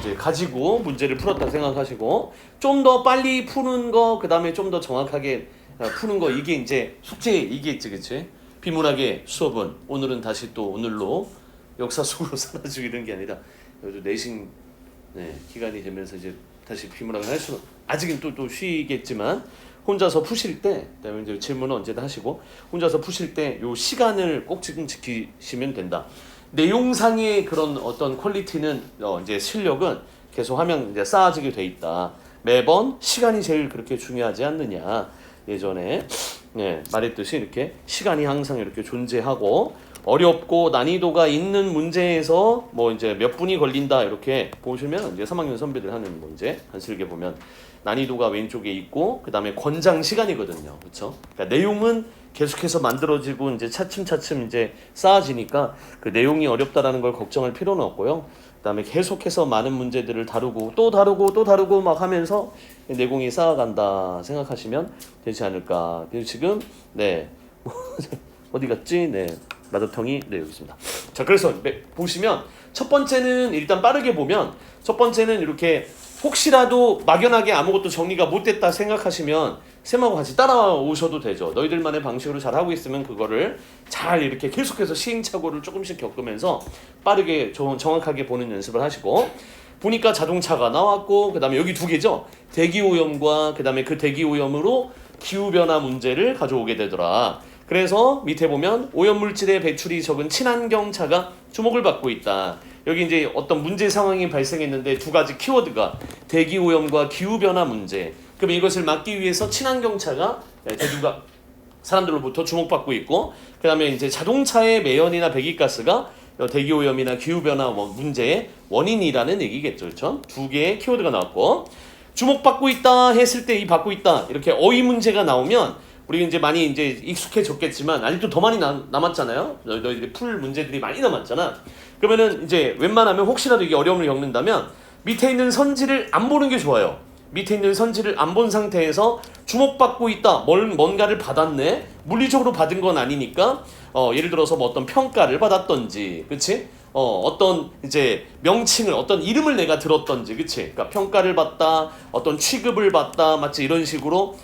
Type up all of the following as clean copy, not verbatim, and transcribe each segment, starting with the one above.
이제 가지고 문제를 풀었다 생각하시고 좀 더 빨리 푸는 거, 그 다음에 좀 더 정확하게 푸는 거, 이게 이제 숙제 이겠지, 그치? 비문학의 수업은 오늘은 다시 또 오늘로 역사 속으로 사라지게 게 아니라 요즘 내신 기간이 되면서 이제 다시 비문학을 할 수는 아직은 또 쉬겠지만 혼자서 푸실 때, 그다음에 이제 질문은 언제든 하시고 혼자서 푸실 때 요 시간을 꼭 지금 지키시면 된다. 내용상의 그런 어떤 퀄리티는 이제 실력은 계속 하면 이제 쌓아지게 돼 있다. 매번 시간이 제일 그렇게 중요하지 않느냐. 예전에 말했듯이 이렇게 시간이 항상 이렇게 존재하고 어렵고 난이도가 있는 문제에서 뭐 이제 몇 분이 걸린다 이렇게 보시면 이제 3학년 선배들 하는 문제 한슬게 보면 난이도가 왼쪽에 있고 그 다음에 권장 시간이거든요, 그렇죠? 그러니까 내용은 계속해서 만들어지고 이제 차츰차츰 이제 쌓아지니까 그 내용이 어렵다라는 걸 걱정할 필요는 없고요. 그 다음에 계속해서 많은 문제들을 다루고 또 다루고 또 다루고 막 하면서 내공이 쌓아간다 생각하시면 되지 않을까. 그래서 지금 어디 갔지? 마더텅이 여기 있습니다. 자, 그래서 보시면 첫 번째는 일단 빠르게 보면 첫 번째는 이렇게 혹시라도 막연하게 아무것도 정리가 못 됐다 생각하시면 쌤하고 같이 따라오셔도 되죠. 너희들만의 방식으로 잘 하고 있으면 그거를 잘 이렇게 계속해서 시행착오를 조금씩 겪으면서 빠르게 정확하게 보는 연습을 하시고, 보니까 자동차가 나왔고 그 다음에 여기 두 개죠. 대기오염과 그 다음에 그 대기오염으로 기후변화 문제를 가져오게 되더라. 그래서 밑에 보면 오염물질의 배출이 적은 친환경차가 주목을 받고 있다. 여기 이제 어떤 문제 상황이 발생했는데 두 가지 키워드가 대기오염과 기후변화 문제. 그럼 이것을 막기 위해서 친환경차가 대두가 사람들로부터 주목받고 있고, 그 다음에 이제 자동차의 매연이나 배기가스가 대기오염이나 기후변화 문제의 원인이라는 얘기겠죠. 그렇죠? 두 개의 키워드가 나왔고, 주목받고 있다 했을 때 이 받고 있다 이렇게 어휘 문제가 나오면 우리 이제 많이 이제 익숙해졌겠지만 아직도 더 많이 남았잖아요. 너희들이 풀 문제들이 많이 남았잖아. 그러면은 이제 웬만하면 혹시라도 이게 어려움을 겪는다면 밑에 있는 선지를 안 보는 게 좋아요. 밑에 있는 선지를 안 본 상태에서 주목받고 있다, 뭔가를 받았네, 물리적으로 받은 건 아니니까 예를 들어서 뭐 어떤 평가를 받았던지, 그치? 어떤 이제 명칭을, 어떤 이름을 내가 들었던지, 그치? 그러니까 평가를 받다, 어떤 취급을 받다, 마치 이런 식으로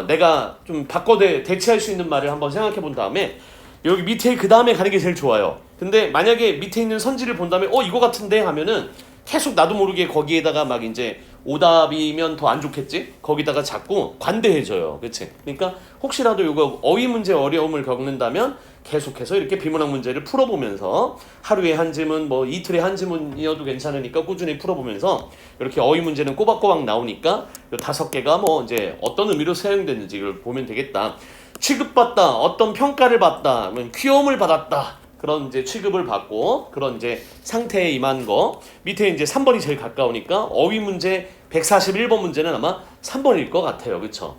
내가 좀 대체할 수 있는 말을 한번 생각해 본 다음에 여기 밑에 그 다음에 가는 게 제일 좋아요. 근데 만약에 밑에 있는 선지를 본 다음에 이거 같은데 하면은 계속 나도 모르게 거기에다가 막 이제 오답이면 더 안 좋겠지? 거기다가 자꾸 관대해져요. 그치? 그러니까 혹시라도 이거 어휘 문제 어려움을 겪는다면 계속해서 이렇게 비문학 문제를 풀어보면서 하루에 한 지문, 뭐 이틀에 한 지문이어도 괜찮으니까 꾸준히 풀어보면서 이렇게 어휘 문제는 꼬박꼬박 나오니까 요 5개가 뭐 이제 어떤 의미로 사용됐는지 이걸 보면 되겠다. 취급받다, 어떤 평가를 받다, 귀여움을 받았다. 그런 이제 취급을 받고 그런 이제 상태에 임한 거. 밑에 이제 3번이 제일 가까우니까 어휘 문제 141번 문제는 아마 3번일 것 같아요. 그쵸?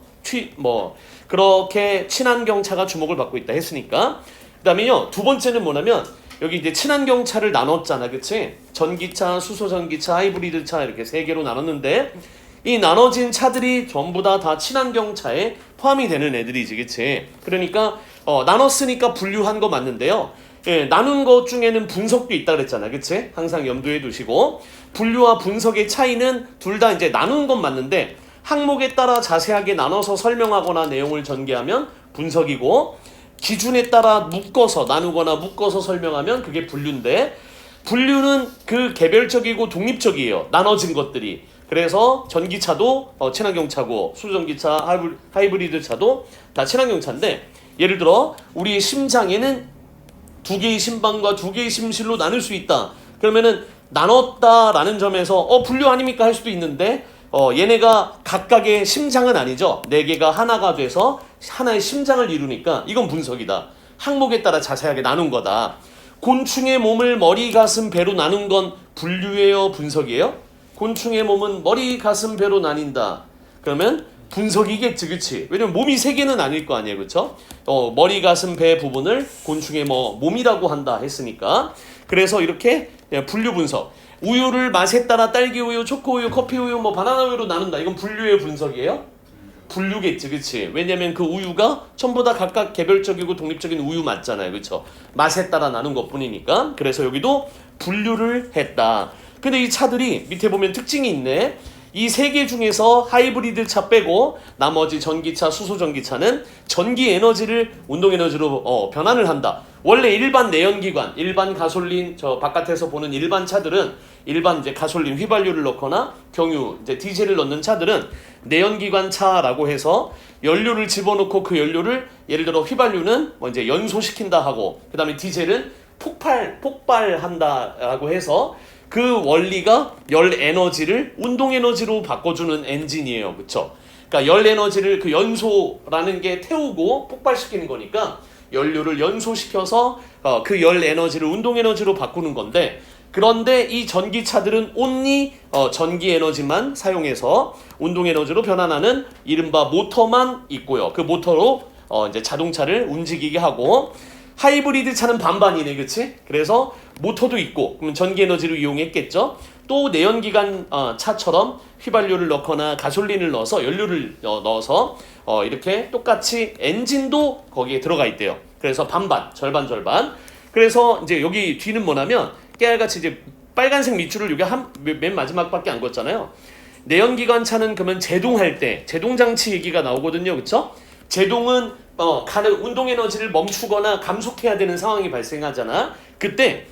그렇게 친환경차가 주목을 받고 있다 했으니까. 그 다음에요, 두 번째는 뭐냐면 여기 이제 친환경차를 나눴잖아. 그치? 전기차, 수소전기차, 하이브리드차 이렇게 3개로 나눴는데 이 나눠진 차들이 전부 다 친환경차에 포함이 되는 애들이지. 그치? 그러니까 나눴으니까 분류한 거 맞는데요. 나눈 것 중에는 분석도 있다 그랬잖아. 그치? 항상 염두에 두시고, 분류와 분석의 차이는 둘 다 이제 나눈 건 맞는데 항목에 따라 자세하게 나눠서 설명하거나 내용을 전개하면 분석이고, 기준에 따라 나누거나 묶어서 설명하면 그게 분류인데, 분류는 그 개별적이고 독립적이에요. 나눠진 것들이. 그래서 전기차도 친환경차고 수소전기차, 하이브리드 차도 다 친환경차인데, 예를 들어 우리 심장에는 2개의 심방과 2개의 심실로 나눌 수 있다. 그러면은 나눴다라는 점에서 분류 아닙니까 할 수도 있는데, 얘네가 각각의 심장은 아니죠. 4개가 하나가 돼서 하나의 심장을 이루니까 이건 분석이다. 항목에 따라 자세하게 나눈 거다. 곤충의 몸을 머리, 가슴, 배로 나눈 건 분류예요, 분석이에요? 곤충의 몸은 머리, 가슴, 배로 나뉜다. 그러면 분석이겠지, 그치? 왜냐면 몸이 3개는 아닐 거 아니에요, 그쵸? 머리, 가슴, 배 부분을 곤충의 몸이라고 한다 했으니까. 그래서 이렇게 분류 분석. 우유를 맛에 따라 딸기우유, 초코우유, 커피우유, 바나나우유로 나눈다. 이건 분류의 분석이에요? 분류겠지, 그치? 왜냐면 그 우유가 전부 다 각각 개별적이고 독립적인 우유 맞잖아요, 그쵸? 맛에 따라 나눈 것 뿐이니까. 그래서 여기도 분류를 했다. 근데 이 차들이 밑에 보면 특징이 있네. 이 세 개 중에서 하이브리드 차 빼고 나머지 전기차, 수소 전기차는 전기 에너지를 운동 에너지로 변환을 한다. 원래 일반 내연기관, 일반 가솔린 저 바깥에서 보는 일반 차들은 일반 이제 가솔린 휘발유를 넣거나 경유 이제 디젤을 넣는 차들은 내연기관 차라고 해서 연료를 집어넣고 그 연료를 예를 들어 휘발유는 뭐 이제 연소시킨다 하고 그다음에 디젤은 폭발한다라고 해서 그 원리가 열 에너지를 운동 에너지로 바꿔주는 엔진이에요. 그쵸? 그러니까 열 에너지를 그 연소라는 게 태우고 폭발시키는 거니까 연료를 연소시켜서 그 열 에너지를 운동 에너지로 바꾸는 건데 그런데 이 전기차들은 온리 전기 에너지만 사용해서 운동 에너지로 변환하는 이른바 모터만 있고요. 그 모터로 이제 자동차를 움직이게 하고 하이브리드 차는 반반이네, 그치? 그래서 모터도 있고, 그러면 전기 에너지를 이용했겠죠? 또 내연기관 차처럼 휘발유를 넣거나 가솔린을 넣어서 연료를 넣어서 이렇게 똑같이 엔진도 거기에 들어가 있대요. 그래서 반반, 절반. 그래서 이제 여기 뒤는 뭐냐면 깨알같이 이제 빨간색 밑줄을 여기 맨 마지막밖에 안 걷잖아요. 내연기관 차는 그러면 제동할 때 제동장치 얘기가 나오거든요, 그쵸? 제동은 가는 운동 에너지를 멈추거나 감속해야 되는 상황이 발생하잖아. 그때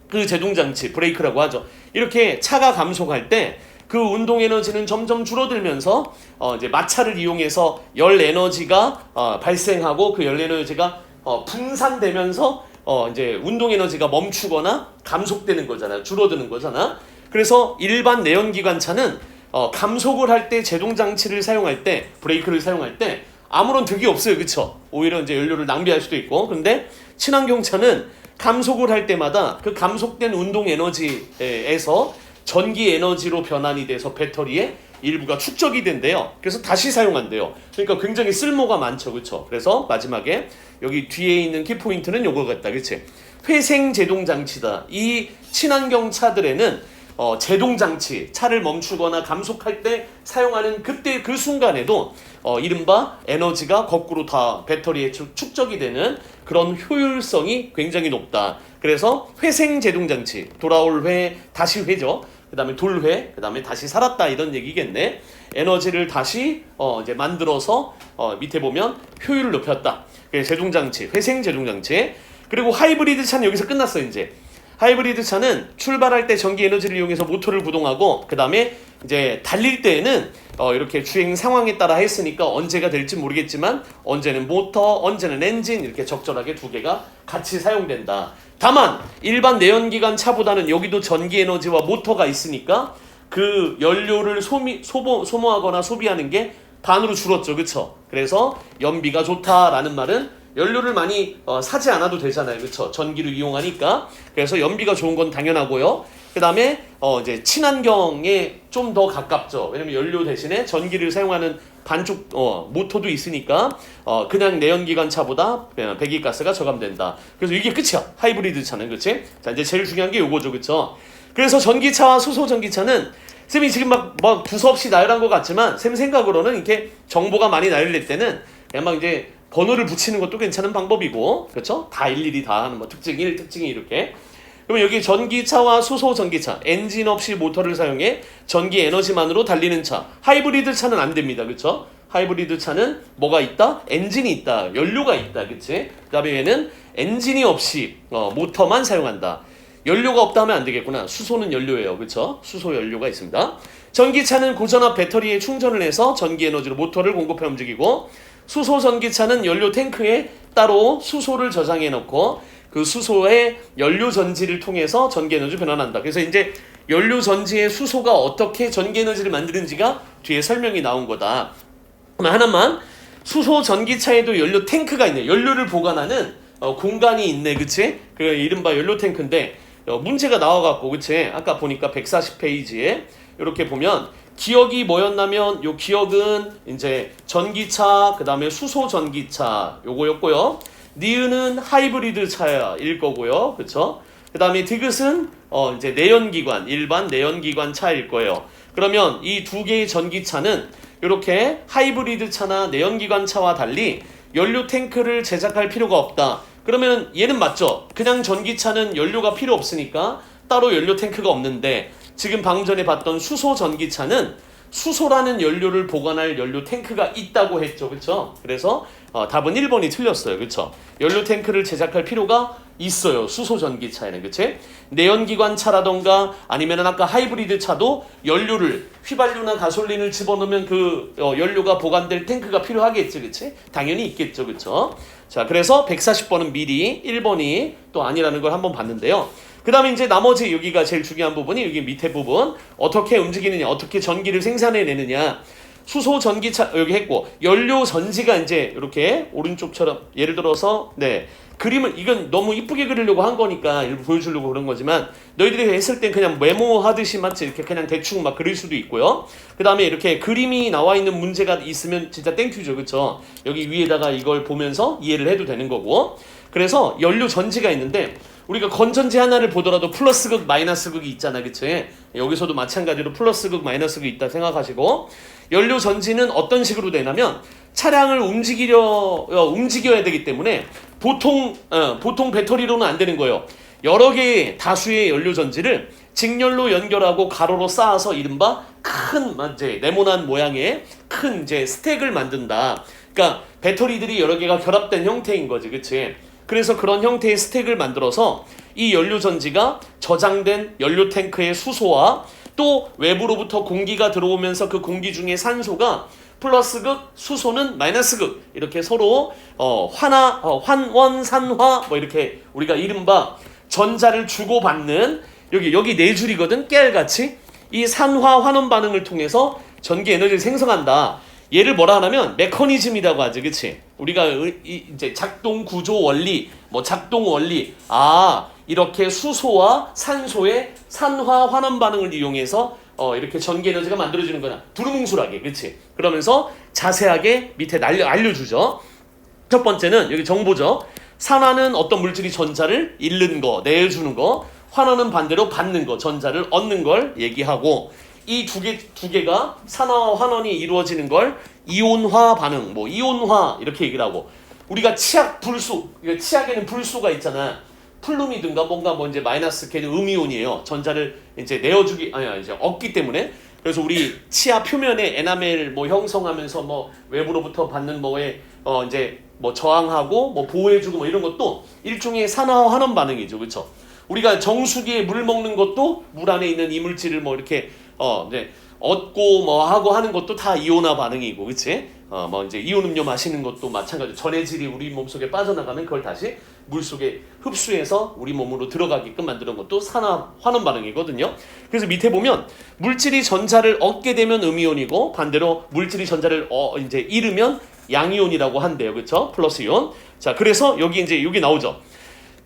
그 제동장치 브레이크라고 하죠. 이렇게 차가 감속할 때 그 운동 에너지는 점점 줄어들면서 이제 마찰을 이용해서 열 에너지가 발생하고 그 열 에너지가 분산되면서 이제 운동 에너지가 멈추거나 감속되는 거잖아. 줄어드는 거잖아. 그래서 일반 내연기관 차는 감속을 할 때 제동장치를 사용할 때 브레이크를 사용할 때 아무런 득이 없어요. 그쵸? 오히려 이제 연료를 낭비할 수도 있고. 근데 친환경차는 감속을 할 때마다 그 감속된 운동 에너지에서 전기 에너지로 변환이 돼서 배터리에 일부가 축적이 된대요. 그래서 다시 사용한대요. 그러니까 굉장히 쓸모가 많죠. 그쵸? 그래서 마지막에 여기 뒤에 있는 키포인트는 요거 같다. 그치? 회생 제동장치다. 이 친환경 차들에는 제동장치, 차를 멈추거나 감속할 때 사용하는 그때 그 순간에도 이른바 에너지가 거꾸로 다 배터리에 축적이 되는 그런 효율성이 굉장히 높다. 그래서 회생 제동장치, 돌아올 회, 다시 회죠. 그 다음에 돌회, 그 다음에 다시 살았다 이런 얘기겠네. 에너지를 다시 이제 만들어서 밑에 보면 효율을 높였다. 그래서 제동장치, 회생 제동장치. 그리고 하이브리드 차는 여기서 끝났어 이제. 하이브리드 차는 출발할 때 전기 에너지를 이용해서 모터를 구동하고 그 다음에 이제 달릴 때에는 이렇게 주행 상황에 따라 했으니까 언제가 될지 모르겠지만 언제는 모터, 언제는 엔진 이렇게 적절하게 두 개가 같이 사용된다. 다만 일반 내연기관 차보다는 여기도 전기 에너지와 모터가 있으니까 그 연료를 소모하거나 소비하는 게 반으로 줄었죠. 그쵸? 그래서 연비가 좋다라는 말은 연료를 많이 사지 않아도 되잖아요. 그쵸? 전기를 이용하니까. 그래서 연비가 좋은 건 당연하고요. 그 다음에 이제 친환경에 좀 더 가깝죠. 왜냐면 연료 대신에 전기를 사용하는 반쪽 모터도 있으니까 그냥 내연기관 차보다 배기가스가 저감된다. 그래서 이게 끝이야. 하이브리드 차는. 그치? 자, 이제 제일 중요한 게 요거죠. 그쵸? 그래서 전기차와 수소 전기차는 쌤이 지금 막 두서없이 나열한 것 같지만 쌤 생각으로는 이렇게 정보가 많이 나열될 때는 그냥 막 이제 번호를 붙이는 것도 괜찮은 방법이고, 그렇죠? 다 일일이 다 하는 특징 1, 특징 2 이렇게. 그러면 여기 전기차와 수소 전기차, 엔진 없이 모터를 사용해 전기 에너지만으로 달리는 차, 하이브리드 차는 안 됩니다, 그렇죠? 하이브리드 차는 뭐가 있다? 엔진이 있다, 연료가 있다, 그치? 그다음에 얘는 엔진이 없이 모터만 사용한다. 연료가 없다 하면 안 되겠구나. 수소는 연료예요, 그렇죠? 수소 연료가 있습니다. 전기차는 고전압 배터리에 충전을 해서 전기 에너지로 모터를 공급해 움직이고. 수소 전기차는 연료 탱크에 따로 수소를 저장해 놓고 그 수소의 연료 전지를 통해서 전기 에너지 변환한다. 그래서 이제 연료 전지의 수소가 어떻게 전기 에너지를 만드는지가 뒤에 설명이 나온 거다. 그럼 하나만, 수소 전기차에도 연료 탱크가 있네. 연료를 보관하는 공간이 있네. 그치? 그 이른바 연료 탱크인데 문제가 나와갖고, 그치? 아까 보니까 140페이지에 이렇게 보면 기억이 뭐였냐면 요 기억은 이제 전기차, 그 다음에 수소 전기차 요거였고요. 니은은 하이브리드 차일 거고요. 그쵸? 그 다음에 디귿은 이제 내연기관, 일반 내연기관 차일 거예요. 그러면 이 두 개의 전기차는 이렇게 하이브리드 차나 내연기관 차와 달리 연료 탱크를 제작할 필요가 없다. 그러면 얘는 맞죠? 그냥 전기차는 연료가 필요 없으니까 따로 연료 탱크가 없는데 지금 방금 전에 봤던 수소 전기차는 수소라는 연료를 보관할 연료 탱크가 있다고 했죠. 그렇죠? 그래서 답은 1번이 틀렸어요. 그렇죠? 연료 탱크를 제작할 필요가 있어요. 수소 전기차에는. 그치? 내연기관 차라던가 아니면은 아까 하이브리드 차도 연료를 휘발유나 가솔린을 집어넣으면 그 연료가 보관될 탱크가 필요하겠지. 그치? 당연히 있겠죠. 그쵸? 자, 그래서 140번은 미리, 1번이 또 아니라는 걸 한번 봤는데요. 그 다음에 이제 나머지 여기가 제일 중요한 부분이 여기 밑에 부분 어떻게 움직이느냐, 어떻게 전기를 생산해내느냐. 수소 전기차 여기 했고 연료 전지가 이제 이렇게 오른쪽처럼 예를 들어서 그림을 이건 너무 이쁘게 그리려고 한 거니까 일부 보여주려고 그런 거지만 너희들이 했을 땐 그냥 메모하듯이 마치 이렇게 그냥 대충 막 그릴 수도 있고요. 그 다음에 이렇게 그림이 나와 있는 문제가 있으면 진짜 땡큐죠. 그쵸? 여기 위에다가 이걸 보면서 이해를 해도 되는 거고. 그래서 연료 전지가 있는데 우리가 건전지 하나를 보더라도 플러스극 마이너스극이 있잖아. 그치? 여기서도 마찬가지로 플러스극 마이너스극이 있다 생각하시고 연료 전지는 어떤 식으로 되냐면 차량을 움직여야 되기 때문에 보통 배터리로는 안 되는 거예요. 여러 개의 다수의 연료 전지를 직렬로 연결하고 가로로 쌓아서 이른바 큰 이제 네모난 모양의 큰 이제 스택을 만든다. 그러니까 배터리들이 여러 개가 결합된 형태인 거지. 그치? 그래서 그런 형태의 스택을 만들어서 이 연료 전지가 저장된 연료 탱크의 수소와 또 외부로부터 공기가 들어오면서 그 공기 중에 산소가 플러스극, 수소는 마이너스극 이렇게 서로 환원, 산화 뭐 이렇게 우리가 이른바 전자를 주고받는 여기 네 줄이거든. 깨알같이 이 산화 환원 반응을 통해서 전기 에너지를 생성한다. 얘를 뭐라 하냐면 메커니즘이라고 하지. 그치? 우리가 이제 작동 구조 원리, 뭐 작동 원리, 이렇게 수소와 산소의 산화 환원 반응을 이용해서 이렇게 전기 에너지가 만들어지는 거냐. 두루뭉술하게. 그치? 그러면서 자세하게 밑에 알려주죠. 첫 번째는 여기 정보죠. 산화는 어떤 물질이 전자를 잃는 거, 내주는 거, 환원은 반대로 받는 거, 전자를 얻는 걸 얘기하고 이 두 개가 산화와 환원이 이루어지는 걸 이온화 반응, 뭐 이온화 이렇게 얘기를 하고 우리가 치약 불수, 치약에는 불수가 있잖아. 플룸이든가 뭔가 뭐 이제 마이너스 걔는 음이온이에요. 전자를 이제 내어주기 이제 얻기 때문에. 그래서 우리 치아 표면에 에나멜 뭐 형성하면서 뭐 외부로부터 받는 뭐에 이제 뭐 저항하고 뭐 보호해주고 뭐 이런 것도 일종의 산화 환원 반응이죠. 그렇죠? 우리가 정수기에 물 먹는 것도 물 안에 있는 이물질을 뭐 이렇게 얻고 뭐 하고 하는 것도 다 이온화 반응이고, 그치? 뭐 이제 이온 음료 마시는 것도 마찬가지로 전해질이 우리 몸속에 빠져나가면 그걸 다시 물속에 흡수해서 우리 몸으로 들어가게끔 만드는 것도 산화 환원 반응이거든요. 그래서 밑에 보면 물질이 전자를 얻게 되면 음이온이고 반대로 물질이 전자를 이제 잃으면 양이온이라고 한대요. 그렇죠? 플러스 이온. 자, 그래서 여기 나오죠.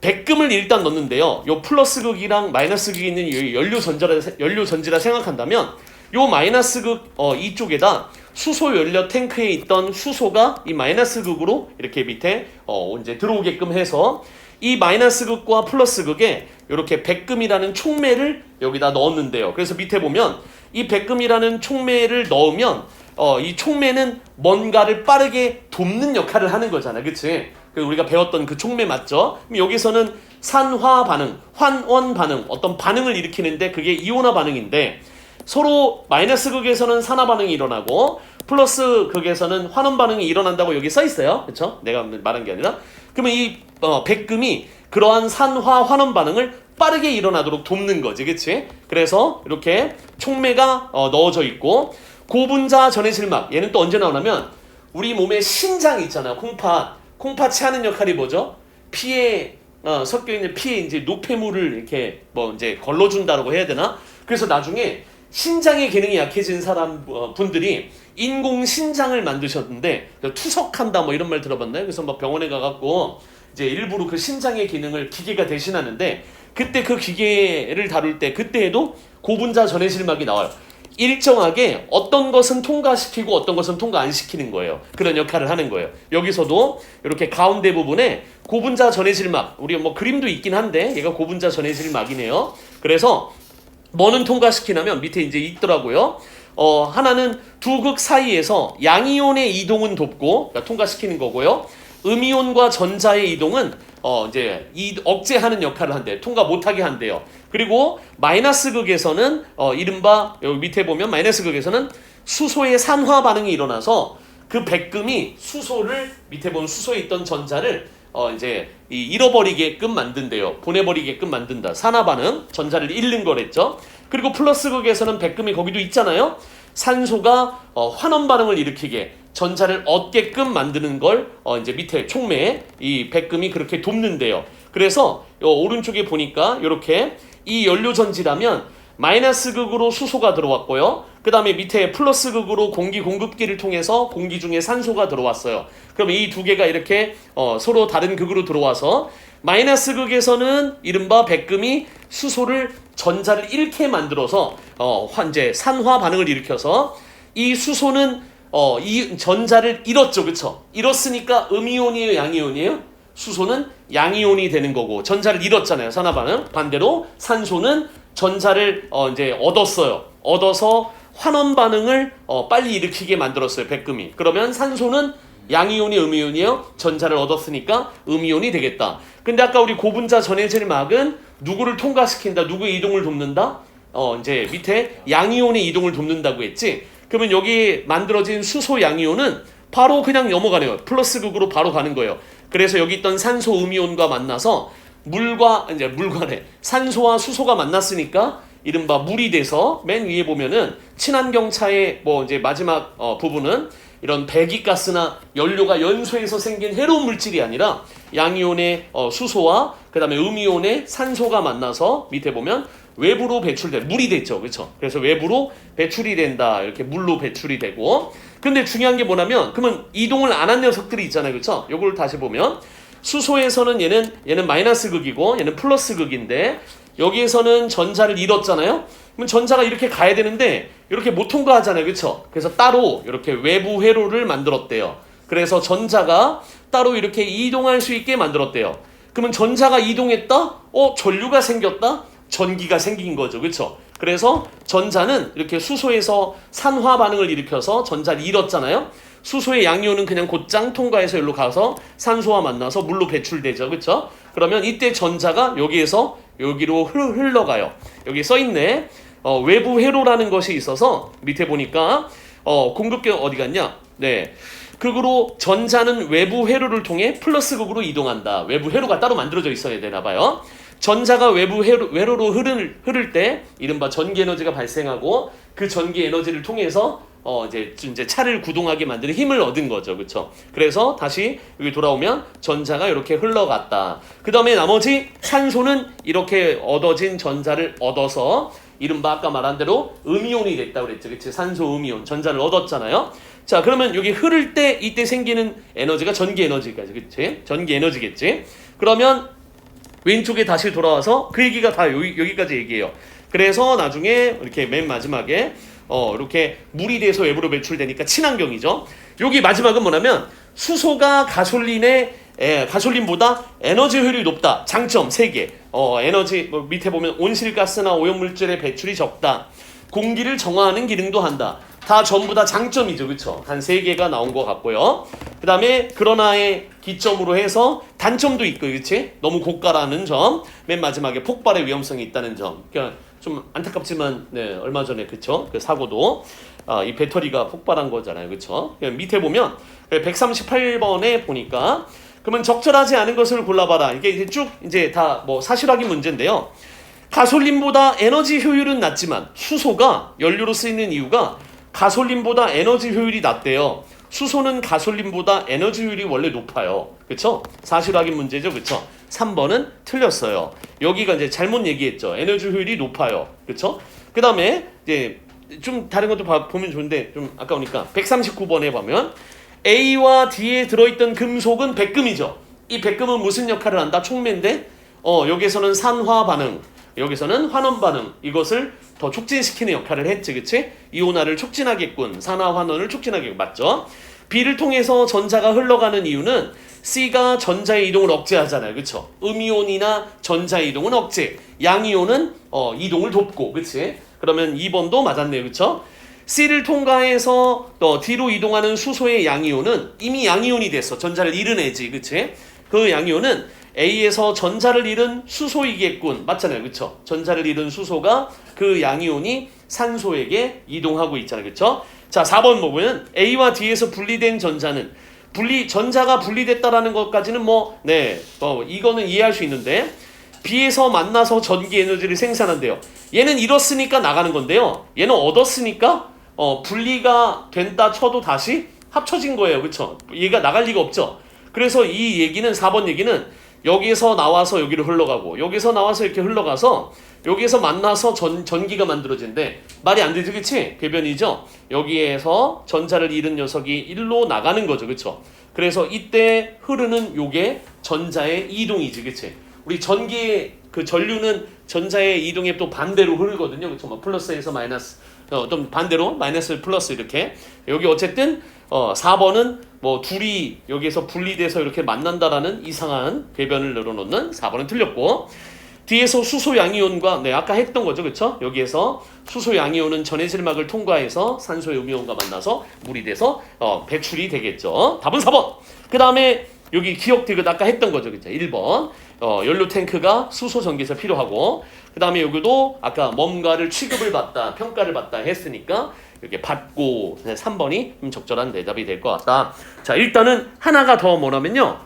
백금을 일단 넣는데요. 요 플러스극이랑 마이너스극이 있는 이 연료 전지라 생각한다면 요 마이너스극 이쪽에다 수소 연료 탱크에 있던 수소가 이 마이너스극으로 이렇게 밑에 이제 들어오게끔 해서 이 마이너스극과 플러스극에 이렇게 백금이라는 촉매를 여기다 넣었는데요. 그래서 밑에 보면 이 백금이라는 촉매를 넣으면 이 촉매는 뭔가를 빠르게 돕는 역할을 하는 거잖아. 그치? 우리가 배웠던 그 촉매 맞죠? 그럼 여기서는 산화 반응, 환원 반응, 어떤 반응을 일으키는데 그게 이온화 반응인데 서로 마이너스 극에서는 산화 반응이 일어나고 플러스 극에서는 환원 반응이 일어난다고 여기 써 있어요. 그렇죠? 내가 말한 게 아니라. 그러면 이 백금이 그러한 산화 환원 반응을 빠르게 일어나도록 돕는 거지. 그치? 그래서 이렇게 촉매가 넣어져 있고 고분자 전해질막 얘는 또 언제 나오냐면 우리 몸에 신장 있잖아. 콩팥이 하는 역할이 뭐죠? 피에 섞여 있는 피에 이제 노폐물을 이렇게 뭐 이제 걸러준다고 해야 되나? 그래서 나중에 신장의 기능이 약해진 분들이 인공 신장을 만드셨는데 투석한다 뭐 이런 말 들어봤나요? 그래서 막 병원에 가갖고 이제 일부러 그 신장의 기능을 기계가 대신하는데 그때 그 기계를 다룰 때 그때에도 고분자 전해질막이 나와요. 일정하게 어떤 것은 통과시키고 어떤 것은 통과 안 시키는 거예요. 그런 역할을 하는 거예요. 여기서도 이렇게 가운데 부분에 고분자 전해질막, 우리 뭐 그림도 있긴 한데 얘가 고분자 전해질막이네요. 그래서 뭐는 통과시키냐면 밑에 이제 있더라고요. 하나는 두 극 사이에서 양이온의 이동은 돕고 그러니까 통과시키는 거고요. 음이온과 전자의 이동은 이제 억제하는 역할을 한대요. 통과 못하게 한대요. 그리고 마이너스 극에서는 이른바 여기 밑에 보면 마이너스 극에서는 수소의 산화 반응이 일어나서 그 백금이 수소를 밑에 보면 수소에 있던 전자를 이제 잃어버리게끔 만든대요. 보내버리게끔 만든다. 산화 반응, 전자를 잃는 거랬죠. 그리고 플러스 극에서는 백금이 거기도 있잖아요. 산소가 환원 반응을 일으키게 전자를 얻게끔 만드는 걸 이제 밑에 촉매에 이 백금이 그렇게 돕는데요. 그래서 오른쪽에 보니까 이렇게 이 연료 전지라면 마이너스 극으로 수소가 들어왔고요. 그 다음에 밑에 플러스 극으로 공기 공급기를 통해서 공기 중에 산소가 들어왔어요. 그럼 이 두 개가 이렇게 서로 다른 극으로 들어와서 마이너스 극에서는 이른바 백금이 수소를 전자를 잃게 만들어서 이제 산화 반응을 일으켜서 이 수소는 이 전자를 잃었죠, 그쵸? 잃었으니까 음이온이에요, 양이온이에요? 수소는 양이온이 되는 거고 전자를 잃었잖아요, 산화 반응. 반대로 산소는 전자를 이제 얻었어요. 얻어서 환원 반응을 빨리 일으키게 만들었어요, 백금이. 그러면 산소는 양이온이 음이온이에요. 전자를 얻었으니까 음이온이 되겠다. 근데 아까 우리 고분자 전해질 막은 누구를 통과시킨다, 누구의 이동을 돕는다? 이제 밑에 양이온의 이동을 돕는다고 했지. 그러면 여기 만들어진 수소 양이온은 바로 그냥 넘어가네요. 플러스 극으로 바로 가는 거예요. 그래서 여기 있던 산소 음이온과 만나서 물과네. 산소와 수소가 만났으니까 이른바 물이 돼서 맨 위에 보면은 친환경차의 이제 마지막 부분은 이런 배기가스나 연료가 연소해서 생긴 해로운 물질이 아니라 양이온의 수소와 그 다음에 음이온의 산소가 만나서 밑에 보면 외부로 배출된 물이 됐죠, 그렇죠? 그래서 외부로 배출이 된다, 이렇게 물로 배출이 되고. 근데 중요한 게 뭐냐면 그러면 이동을 안 한 녀석들이 있잖아요, 그렇죠? 요걸 다시 보면 수소에서는 얘는 마이너스 극이고 얘는 플러스 극인데 여기에서는 전자를 잃었잖아요. 그럼 전자가 이렇게 가야 되는데 이렇게 못 통과하잖아요, 그렇죠? 그래서 따로 이렇게 외부 회로를 만들었대요. 그래서 전자가 따로 이렇게 이동할 수 있게 만들었대요. 그러면 전자가 이동했다? 전류가 생겼다? 전기가 생긴 거죠, 그렇죠? 그래서 전자는 이렇게 수소에서 산화 반응을 일으켜서 전자를 잃었잖아요. 수소의 양이온은 그냥 곧장 통과해서 여기로 가서 산소와 만나서 물로 배출되죠, 그렇죠? 그러면 이때 전자가 여기에서 여기로 흘러가요. 여기 써있네. 외부 회로라는 것이 있어서 밑에 보니까 공급계 어디 갔냐? 네. 극으로 전자는 외부 회로를 통해 플러스 극으로 이동한다. 외부 회로가 따로 만들어져 있어야 되나 봐요. 전자가 외부 회로로 흐를 때 이른바 전기 에너지가 발생하고 그 전기 에너지를 통해서 이제 차를 구동하게 만드는 힘을 얻은 거죠, 그렇죠? 그래서 다시 여기 돌아오면 전자가 이렇게 흘러갔다. 그 다음에 나머지 산소는 이렇게 얻어진 전자를 얻어서 이른바 아까 말한 대로 음이온이 됐다 그랬죠, 그렇지? 산소 음이온 전자를 얻었잖아요. 자, 그러면 여기 흐를 때 이때 생기는 에너지가 전기 에너지까지, 그렇지? 전기 에너지겠지? 그러면 왼쪽에 다시 돌아와서 그 얘기가 다 여기까지 얘기해요. 그래서 나중에 이렇게 맨 마지막에 이렇게 물이 돼서 외부로 배출되니까 친환경이죠. 여기 마지막은 뭐냐면 수소가 가솔린보다 에너지 효율이 높다. 장점 3개. 에너지 밑에 보면 온실가스나 오염물질의 배출이 적다. 공기를 정화하는 기능도 한다. 다 전부 다 장점이죠, 그렇죠? 한 3개가 나온 것 같고요. 그 다음에 그러나의 기점으로 해서 단점도 있고, 그렇지? 너무 고가라는 점. 맨 마지막에 폭발의 위험성이 있다는 점. 그러니까 좀 안타깝지만 얼마 전에 그쵸? 그 사고도 이 배터리가 폭발한 거잖아요, 그쵸? 밑에 보면 138번에 보니까 그러면 적절하지 않은 것을 골라봐라. 이게 이제 쭉 이제 다 사실 확인 문제인데요. 가솔린보다 에너지 효율은 낮지만 수소가 연료로 쓰이는 이유가 가솔린보다 에너지 효율이 낮대요. 수소는 가솔린보다 에너지 효율이 원래 높아요. 그쵸? 사실 확인 문제죠, 그쵸? 3번은 틀렸어요. 여기가 이제 잘못 얘기했죠. 에너지 효율이 높아요. 그쵸? 그 다음에 이제 좀 다른 것도 보면 좋은데 좀 아까우니까 139번에 보면 A와 D에 들어있던 금속은 백금이죠. 이 백금은 무슨 역할을 한다? 촉매인데 여기서는 산화 반응, 여기서는 환원 반응, 이것을 더 촉진시키는 역할을 했지, 그치? 이온화를 촉진하겠군. 산화 환원을 촉진하겠군. 맞죠? B를 통해서 전자가 흘러가는 이유는 C가 전자의 이동을 억제하잖아요, 그쵸? 음이온이나 전자의 이동은 억제, 양이온은 이동을 돕고, 그치? 그러면 2번도 맞았네요, 그쵸? C를 통과해서 D로 이동하는 수소의 양이온은 이미 양이온이 됐어. 전자를 잃은 애지, 그치? 그 양이온은 A에서 전자를 잃은 수소이겠군. 맞잖아요. 그쵸? 전자를 잃은 수소가 그 양이온이 산소에게 이동하고 있잖아요. 그쵸? 자, 4번 보면 A와 D에서 분리된 전자는 전자가 분리됐다라는 것까지는 이거는 이해할 수 있는데 B에서 만나서 전기 에너지를 생산한대요. 얘는 잃었으니까 나가는 건데요. 얘는 얻었으니까 분리가 된다 쳐도 다시 합쳐진 거예요. 그쵸? 얘가 나갈 리가 없죠. 그래서 이 얘기는 4번 얘기는 여기에서 나와서 여기로 흘러가고 여기서 나와서 이렇게 흘러가서 여기에서 만나서 전기가 만들어진대. 말이 안 되지, 그치? 궤변이죠? 여기에서 전자를 잃은 녀석이 일로 나가는 거죠. 그쵸? 그래서 이때 흐르는 요게 전자의 이동이지, 그치? 우리 전기의 그 전류는 전자의 이동에 또 반대로 흐르거든요. 그쵸? 뭐 플러스에서 마이너스, 좀 반대로 마이너스 플러스 이렇게. 여기 어쨌든 4번은 뭐 둘이 여기에서 분리돼서 이렇게 만난다라는 이상한 궤변을 늘어놓는 4번은 틀렸고, 뒤에서 수소 양이온과 아까 했던 거죠. 그쵸? 여기에서 수소 양이온은 전해질막을 통과해서 산소의 음이온과 만나서 물이 돼서 배출이 되겠죠. 답은 4번. 그 다음에 여기 기억 디귿 아까 했던 거죠. 그쵸? 1번. 연료 탱크가 수소 전기에서 필요하고, 그 다음에 여기도 아까 뭔가를 취급을 받다, 평가를 받다 했으니까 이렇게 받고 3번이 적절한 대답이 될 것 같다. 자, 일단은 하나가 더 뭐냐면요.